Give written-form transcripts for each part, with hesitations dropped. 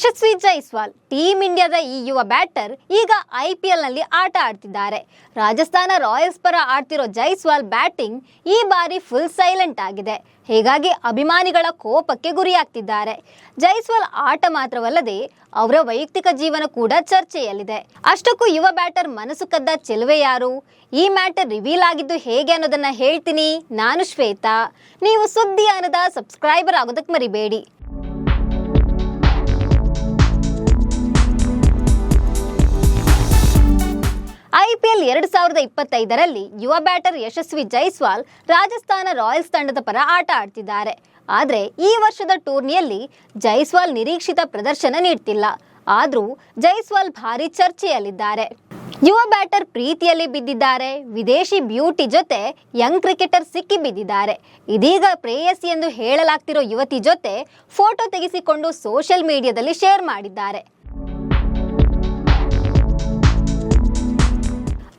ಯಶಸ್ವಿ Jaiswal team ಇಂಡಿಯಾದ ಈ ಯುವ ಬ್ಯಾಟರ್ ಈಗ IPL ನಲ್ಲಿ ಆಟ ಆಡ್ತಿದ್ದಾರೆ. ರಾಜಸ್ಥಾನ ರಾಯಲ್ಸ್ ಪರ ಆಡ್ತಿರೋ ಜೈಸ್ವಾಲ್ ಬ್ಯಾಟಿಂಗ್ ಈ ಬಾರಿ ಫುಲ್ ಸೈಲೆಂಟ್ ಆಗಿದೆ. ಹೀಗಾಗಿ ಅಭಿಮಾನಿಗಳ ಕೋಪಕ್ಕೆ ಗುರಿಯಾಗ್ತಿದ್ದಾರೆ. ಜೈಸ್ವಾಲ್ ಆಟ ಮಾತ್ರವಲ್ಲದೆ ಅವರ ವೈಯಕ್ತಿಕ ಜೀವನ ಕೂಡ ಚರ್ಚೆಯಲ್ಲಿದೆ. ಅಷ್ಟಕ್ಕೂ ಯುವ ಬ್ಯಾಟರ್ ಮನಸ್ಸು ಕದ್ದ ಚೆಲುವೆ ಯಾರು? ಈ ಮ್ಯಾಟರ್ ರಿವೀಲ್ ಆಗಿದ್ದು ಹೇಗೆ ಅನ್ನೋದನ್ನ ಹೇಳ್ತೀನಿ. ನಾನು ಶ್ವೇತಾ. ನೀವು ಸುದ್ದಿ ಅನ್ನದ ಸಬ್ಸ್ಕ್ರೈಬರ್ ಆಗೋದಕ್ಕೆ ಮರಿಬೇಡಿ. IPL 2025ರಲ್ಲಿ ಯುವ ಬ್ಯಾಟರ್ ಯಶಸ್ವಿ ಜೈಸ್ವಾಲ್ ರಾಜಸ್ಥಾನ ರಾಯಲ್ಸ್ ತಂಡದ ಪರ ಆಟ ಆಡ್ತಿದ್ದಾರೆ. ಆದರೆ ಈ ವರ್ಷದ ಟೂರ್ನಿಯಲ್ಲಿ ಜೈಸ್ವಾಲ್ ನಿರೀಕ್ಷಿತ ಪ್ರದರ್ಶನ ನೀಡ್ತಿಲ್ಲ. ಆದರೂ ಜೈಸ್ವಾಲ್ ಭಾರಿ ಚರ್ಚೆಯಲ್ಲಿದ್ದಾರೆ. ಯುವ ಬ್ಯಾಟರ್ ಪ್ರೀತಿಯಲ್ಲಿ ಬಿದ್ದಿದ್ದಾರೆ. ವಿದೇಶಿ ಬ್ಯೂಟಿ ಜೊತೆ ಯಂಗ್ ಕ್ರಿಕೆಟರ್ ಸಿಕ್ಕಿ ಬಿದ್ದಿದ್ದಾರೆ. ಇದೀಗ ಪ್ರೇಯಸಿ ಎಂದು ಹೇಳಲಾಗ್ತಿರೋ ಯುವತಿ ಜೊತೆ ಫೋಟೋ ತೆಗೆಸಿಕೊಂಡು ಸೋಷಿಯಲ್ ಮೀಡಿಯಾದಲ್ಲಿ ಶೇರ್ ಮಾಡಿದ್ದಾರೆ.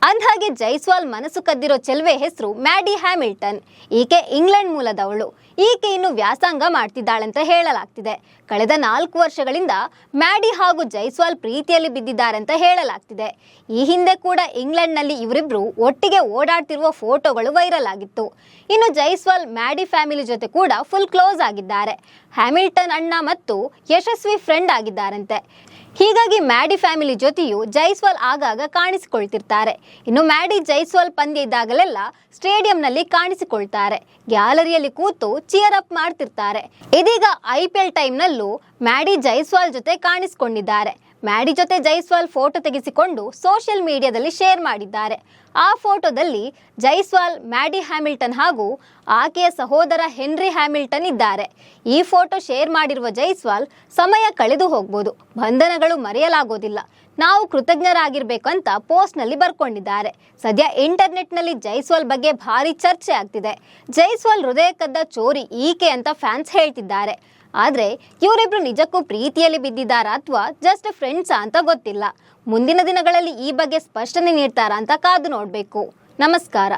ಅಂದ್ಹಾಗೆ ಜೈಸ್ವಾಲ್ ಮನಸ್ಸು ಕದ್ದಿರೋ ಚೆಲುವೆ ಹೆಸರು ಮ್ಯಾಡಿ ಹ್ಯಾಮಿಲ್ಟನ್. ಈಕೆ ಇಂಗ್ಲೆಂಡ್ ಮೂಲದವಳು. ಈಕೆ ಇನ್ನು ವ್ಯಾಸಂಗ ಮಾಡ್ತಿದ್ದಾಳಂತ ಹೇಳಲಾಗ್ತಿದೆ. ಕಳೆದ 4 ವರ್ಷಗಳಿಂದ ಮ್ಯಾಡಿ ಹಾಗೂ ಜೈಸ್ವಾಲ್ ಪ್ರೀತಿಯಲ್ಲಿ ಬಿದ್ದಿದ್ದಾರಂತ ಹೇಳಲಾಗ್ತಿದೆ. ಈ ಹಿಂದೆ ಕೂಡ ಇಂಗ್ಲೆಂಡ್ನಲ್ಲಿ ಇವರಿಬ್ರು ಒಟ್ಟಿಗೆ ಓಡಾಡ್ತಿರುವ ಫೋಟೋಗಳು ವೈರಲ್ ಆಗಿತ್ತು. ಇನ್ನು ಜೈಸ್ವಾಲ್ ಮ್ಯಾಡಿ ಫ್ಯಾಮಿಲಿ ಜೊತೆ ಕೂಡ ಫುಲ್ ಕ್ಲೋಸ್ ಆಗಿದ್ದಾರೆ. ಹ್ಯಾಮಿಲ್ಟನ್ ಅಣ್ಣ ಮತ್ತು ಯಶಸ್ವಿ ಫ್ರೆಂಡ್ ಆಗಿದ್ದಾರಂತೆ. ಹೀಗಾಗಿ ಮ್ಯಾಡಿ ಫ್ಯಾಮಿಲಿ ಜೊತೆಯೂ ಜೈಸ್ವಾಲ್ ಆಗಾಗ ಕಾಣಿಸಿಕೊಳ್ತಿರ್ತಾರೆ. ಇನ್ನು ಮ್ಯಾಡಿ ಜೈಸ್ವಾಲ್ ಪಂದ್ಯ ಇದ್ದಾಗಲೆಲ್ಲ ಸ್ಟೇಡಿಯಂನಲ್ಲಿ ಕಾಣಿಸಿಕೊಳ್ತಾರೆ. ಗ್ಯಾಲರಿಯಲ್ಲಿ ಕೂತು ಚಿಯರ್ ಅಪ್ ಮಾಡ್ತಿರ್ತಾರೆ. ಇದೀಗ IPL ಟೈಮ್ನಲ್ಲೂ ಮ್ಯಾಡಿ ಜೈಸ್ವಾಲ್ ಜೊತೆ ಕಾಣಿಸಿಕೊಂಡಿದ್ದಾರೆ. ಮ್ಯಾಡಿ ಜೊತೆ ಜೈಸ್ವಾಲ್ ಫೋಟೋ ತೆಗೆಸಿಕೊಂಡು ಸೋಷಿಯಲ್ ಮೀಡಿಯಾದಲ್ಲಿ ಶೇರ್ ಮಾಡಿದ್ದಾರೆ. ಆ ಫೋಟೋದಲ್ಲಿ ಜೈಸ್ವಾಲ್, ಮ್ಯಾಡಿ ಹ್ಯಾಮಿಲ್ಟನ್ ಹಾಗೂ ಆಕೆಯ ಸಹೋದರ ಹೆನ್ರಿ ಹ್ಯಾಮಿಲ್ಟನ್ ಇದ್ದಾರೆ. ಈ ಫೋಟೋ ಶೇರ್ ಮಾಡಿರುವ ಜೈಸ್ವಾಲ್, ಸಮಯ ಕಳೆದು ಹೋಗ್ಬೋದು, ಬಂಧನಗಳು ಮರೆಯಲಾಗೋದಿಲ್ಲ, ನಾವು ಕೃತಜ್ಞರಾಗಿರ್ಬೇಕಂತ ಪೋಸ್ಟ್ನಲ್ಲಿ ಬರ್ಕೊಂಡಿದ್ದಾರೆ. ಸದ್ಯ ಇಂಟರ್ನೆಟ್ನಲ್ಲಿ ಜೈಸ್ವಾಲ್ ಬಗ್ಗೆ ಭಾರಿ ಚರ್ಚೆ ಆಗ್ತಿದೆ. ಜೈಸ್ವಾಲ್ ಹೃದಯ ಕದ್ದ ಚೋರಿ ಈಕೆ ಅಂತ ಫ್ಯಾನ್ಸ್ ಹೇಳ್ತಿದ್ದಾರೆ. ಆದರೆ ಇವರಿಬ್ರು ನಿಜಕ್ಕೂ ಪ್ರೀತಿಯಲ್ಲಿ ಬಿದ್ದಿದ್ದಾರಾ ಅಥವಾ ಜಸ್ಟ್ ಫ್ರೆಂಡ್ಸಾ ಅಂತ ಗೊತ್ತಿಲ್ಲ. ಮುಂದಿನ ದಿನಗಳಲ್ಲಿ ಈ ಬಗ್ಗೆ ಸ್ಪಷ್ಟನೆ ನೀಡ್ತಾರಾ ಅಂತ ಕಾದು ನೋಡಬೇಕು. ನಮಸ್ಕಾರ.